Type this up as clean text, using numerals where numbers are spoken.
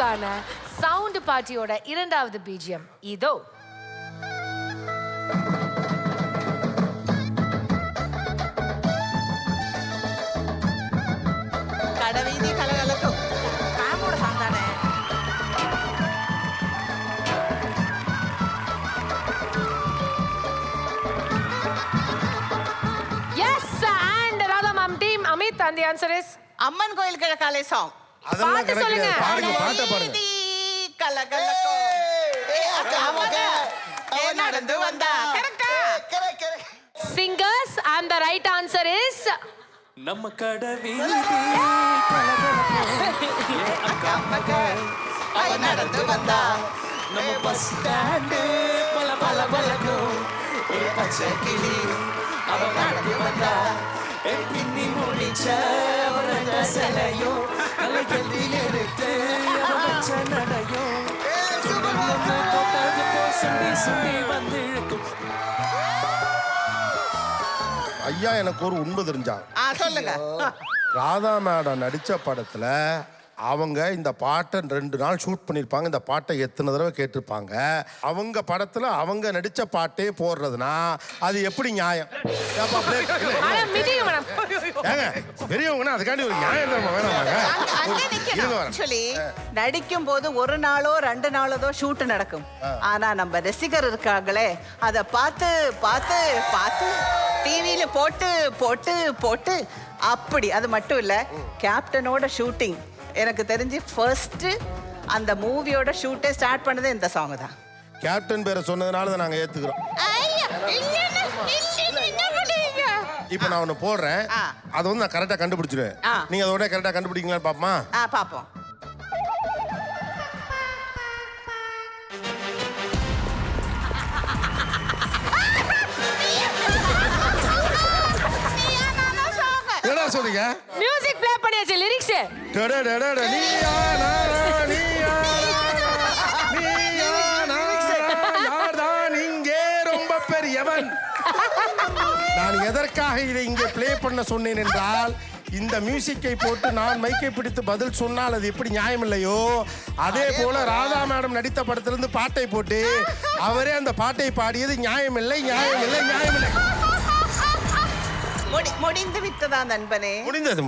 உங்களுக்கான சவுண்ட் பார்ட்டியோட இரண்டாவது பிஜிஎம் இதோ. கடவீதி கலகலக்கும் மேமோட சாங் தானே. Yes and Radha ma'am team Amit and the answer is அம்மன் கோயில் கிழக்காலே சாங். அதெல்லாம் பாட்டு சொல்லுங்க. கிடையாது. பாருங்க, பாட்டை பாருங்க. கடவீதி கலகலக்கும் நடந்து வந்தா கரெக்டா. singers and the right answer is நம்ம கடவீதி நடந்து வந்தா நம்ம பஸ் ஸ்டாண்டு பல பல பலக்கும் ஒரு பச்சை கிளி அவ நடந்து வந்தா என் பின்னி முடிச்ச அவரங்க சிலையோ நல்ல கல்வி எடுத்து அவ வச்ச நடையோ போட்டது போ சுண்டி சுண்டி வந்து இழுக்கும். ஐயா எனக்கு ஒரு உண்மை தெரிஞ்சாங்க. சொல்லுங்க. ராதா மேடம் நடிச்ச படத்துல அவங்க இந்த பாட்டை 2 நாள் ஷூட் பண்ணிருப்பாங்க. இந்த பாட்டை எத்தனை தடவை கேட்டிருப்பாங்க. அவங்க படத்துல அவங்க நடிச்ச பாட்டே போடுறதுனா அது எப்படி நியாயம்? ஏப்பா, ஆனா மீட்டிங் மேடம் ஏங்க பெரியவங்கன்னா அதுக்காண்டி ஒரு நியாயம் தான் வேணாமாங்க. அங்கே நிக்கணும். Actually, நடிக்கும் போது 1 நாளோ 2 நாளோ தான் ஷூட் நடக்கும். ஆனா நம்ம ரசிகர் இருக்காங்களே அத பார்த்து பார்த்து பார்த்து டிவியில போட்டு போட்டு போட்டு அப்படி. அது மட்டும் இல்ல, கேப்டனோட ஷூட்டிங் எனக்கு தெரிஞ்சு ஃபர்ஸ்ட் அந்த மூவியோட ஷூட்டே ஸ்டார்ட் பண்ணதே இந்த சாங் தான். கேப்டன் பேரை சொன்னதுனால தான் நாங்க ஏத்துக்கிறோம். இப்ப நான் ஒண்ணு போடுறேன். அதை வந்து நான் கரெக்டா கண்டுபிடிச்சிருவேன். நீங்க அதோட கரெக்டா கண்டுபிடிக்கீங்களான்னு பாப்போமா? பாப்போம். என்னடா சொல்றீங்க? மியூசிக் ப்ளே பண்ணியாச்சு. லிரிக்ஸ் ரொம்ப பெரியவன். நான் எதற்காக இதை இங்கே ப்ளே பண்ண சொன்னேன் என்றால், இந்த மியூசிக்கை போட்டு நான் மைக்கை பிடித்து பதில் சொன்னால் அது எப்படி நியாயம் இல்லையோ, அதே போல ராதா மேடம் நடித்த படத்திலிருந்து பாட்டை போட்டு அவரே அந்த பாட்டை பாடியது நியாயம் இல்லை, நியாயம் இல்லை, நியாயம் இல்லை. முடிந்து விட்டதா நண்பனே? முடிந்தது.